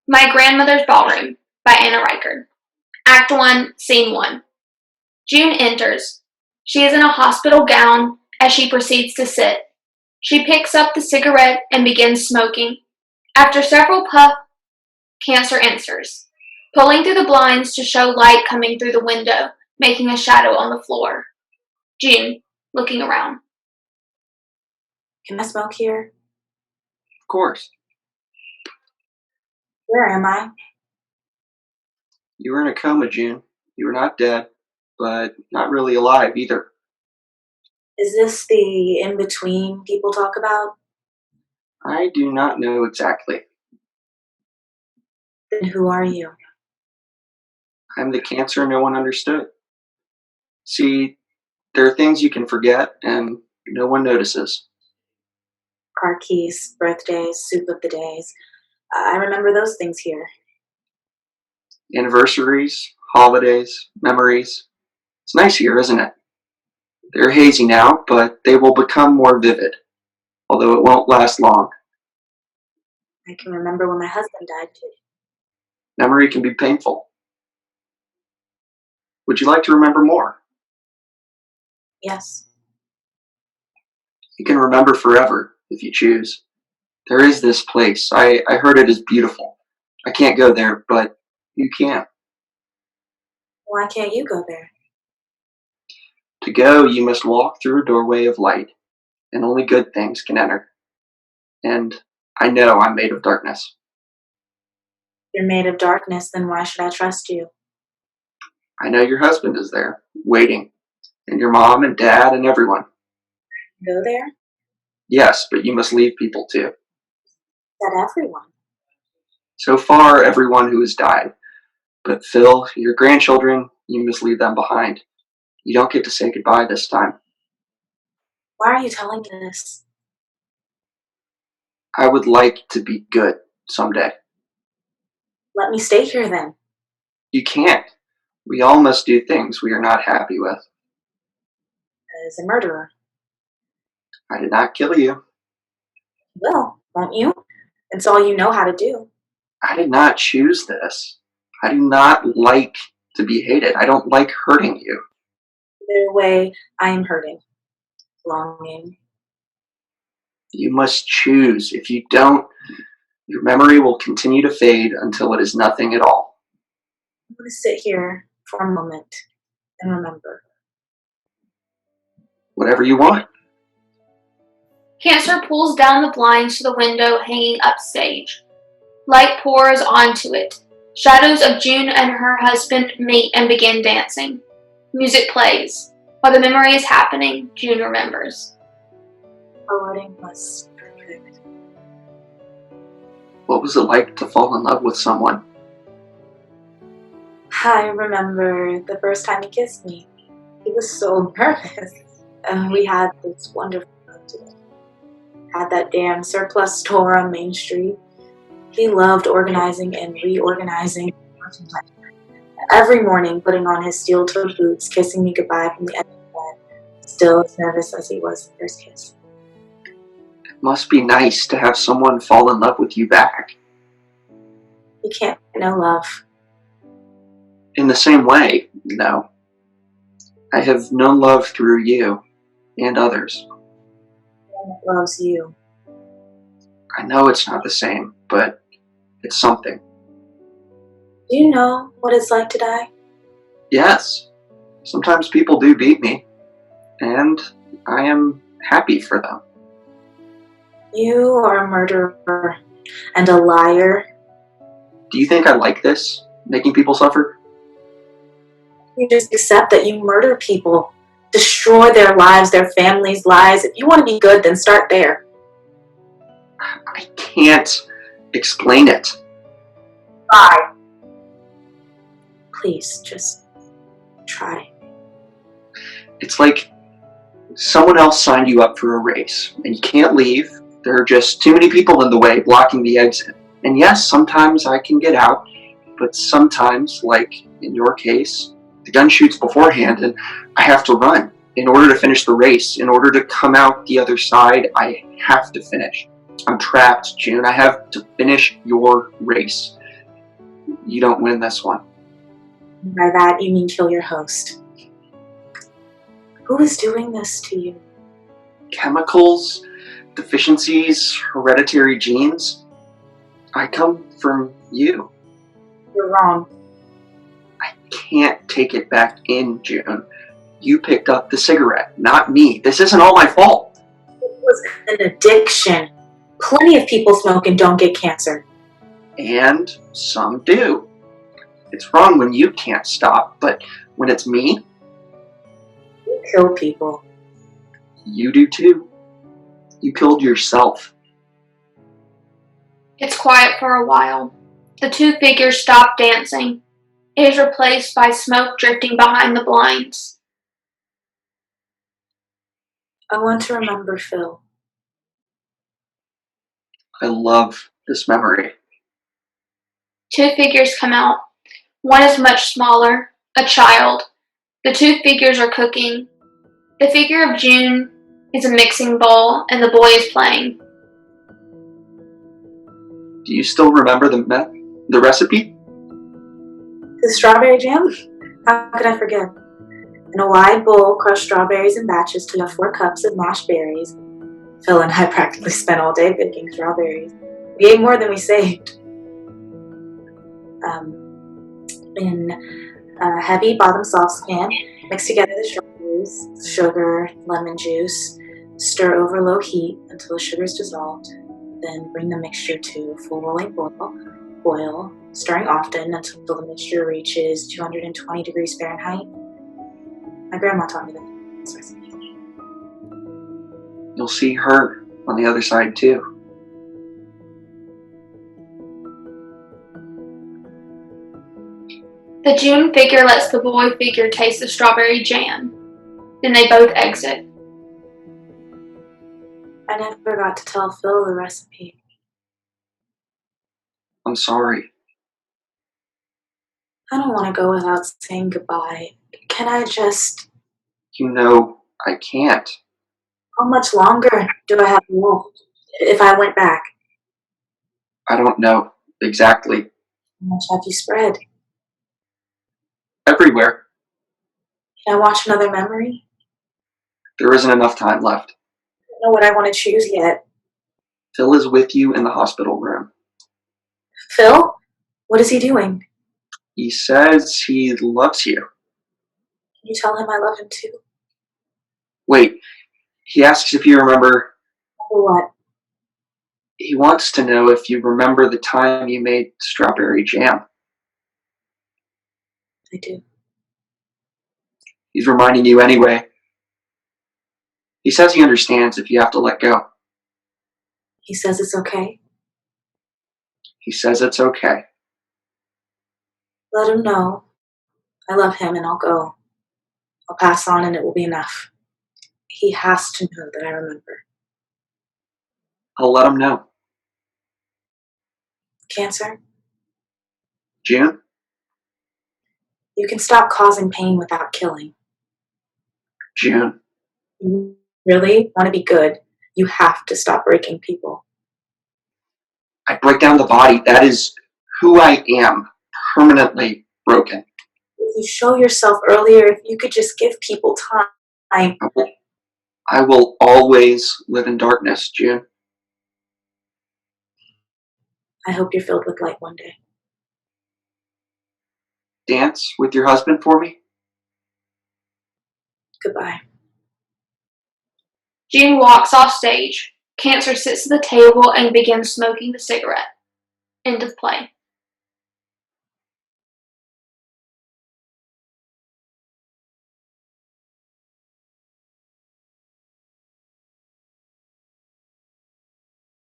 My Grandmother's Ballroom by Anna Reichard. Act 1, Scene 1. June enters. She is in a hospital gown as she proceeds to sit. She picks up the cigarette and begins smoking. After several puffs, Cancer enters, pulling through the blinds to show light coming through the window, making a shadow on the floor. June, looking around. Can I smoke here? Of course. Where am I? You were in a coma, June. You were not dead, but not really alive either. Is this the in-between people talk about? I do not know exactly. Then who are you? I'm the cancer no one understood. See, there are things you can forget and no one notices. Car keys, birthdays, soup of the days. I remember those things here. Anniversaries, holidays, memories. It's nice here, isn't it? They're hazy now, but they will become more vivid, although it won't last long. I can remember when my husband died too. Memory can be painful. Would you like to remember more? Yes. You can remember forever if you choose. There is this place. I heard it is beautiful. I can't go there, but you can. Why can't you go there? To go, you must walk through a doorway of light, and only good things can enter. And I know I'm made of darkness. You're made of darkness, then why should I trust you? I know your husband is there, waiting, and your mom and dad and everyone. Go there? Yes, but you must leave people too. That everyone. So far, everyone who has died. But Phil, your grandchildren, you must leave them behind. You don't get to say goodbye this time. Why are you telling me this? I would like to be good someday. Let me stay here then. You can't. We all must do things we are not happy with. As a murderer. I did not kill you. Will, won't you? It's all you know how to do. I did not choose this. I do not like to be hated. I don't like hurting you. Either way, I am hurting. Longing. You must choose. If you don't, your memory will continue to fade until it is nothing at all. I'm going to sit here for a moment and remember. Whatever you want. Cancer pulls down the blinds to the window hanging upstage. Light pours onto it. Shadows of June and her husband meet and begin dancing. Music plays. While the memory is happening, June remembers. Our wedding was perfect. What was it like to fall in love with someone? I remember the first time he kissed me. He was so nervous. And we had this wonderful time together. Had that damn surplus store on Main Street. He loved organizing and reorganizing. Every morning, putting on his steel-toed boots, kissing me goodbye from the end of the bed, still as nervous as he was the first kiss. It must be nice to have someone fall in love with you back. You can't know love. In the same way, no. I have known love through you and others. No one loves you. I know it's not the same, but it's something. Do you know what it's like to die? Yes, sometimes people do beat me, and I am happy for them. You are a murderer and a liar. Do you think I like this, making people suffer? You just accept that you murder people, destroy their lives, their families' lives. If you want to be good, then start there. I can't explain it. Try. Please, just try. It's like someone else signed you up for a race, and you can't leave. There are just too many people in the way blocking the exit. And yes, sometimes I can get out, but sometimes, like in your case, the gun shoots beforehand and I have to run in order to finish the race. In order to come out the other side, I have to finish. I'm trapped, June. I have to finish your race. you don't win this one. By that, you mean kill your host. Who is doing this to you? Chemicals, deficiencies, hereditary genes. I come from you. You're wrong. I can't take it back in, June. You picked up the cigarette, not me. This isn't all my fault. It was an addiction. Plenty of people smoke and don't get cancer. And some do. It's wrong when you can't stop, but when it's me, You kill people. you do too. You killed yourself. It's quiet for a while. The two figures stop dancing. It is replaced by smoke drifting behind the blinds. I want to remember Phil. I love this memory. Two figures come out. One is much smaller, a child. The two figures are cooking. The figure of June is a mixing bowl, and the boy is playing. Do you still remember the recipe? The strawberry jam? How could I forget? In a wide bowl, crush strawberries in batches to 4 cups of mashed berries. Phil and I practically spent all day picking strawberries. We ate more than we saved. In a heavy bottom saucepan, mix together the strawberries, sugar, lemon juice, stir over low heat until the sugar is dissolved. Then bring the mixture to a full rolling boil, stirring often until the mixture reaches 220 degrees Fahrenheit. My grandma taught me this recipe. You'll see her on the other side too. The June figure lets the boy figure taste the strawberry jam. Then they both exit. I never got to tell Phil the recipe. I'm sorry. I don't want to go without saying goodbye. Can I just... You know I can't. How much longer do I have left if I went back? I don't know exactly. How much have you spread? Everywhere. Can I watch another memory? There isn't enough time left. I don't know what I want to choose yet. Phil is with you in the hospital room. Phil? What is he doing? He says he loves you. Can you tell him I love him too? Wait, he asks if you remember. Or what? He wants to know if you remember the time you made strawberry jam. I do. He's reminding you anyway. He says he understands if you have to let go. He says it's okay. He says it's okay. Let him know I love him and I'll go. I'll pass on and it will be enough. He has to know that I remember. I'll let him know. Cancer? June? You can stop causing pain without killing. June. You really want to be good, you have to stop breaking people. I break down the body. That is who I am. Permanently broken. If you show yourself earlier, if you could just give people time. I will always live in darkness, June. I hope you're filled with light one day. Dance with your husband for me? Goodbye. June walks off stage. Cancer sits at the table and begins smoking the cigarette. End of play.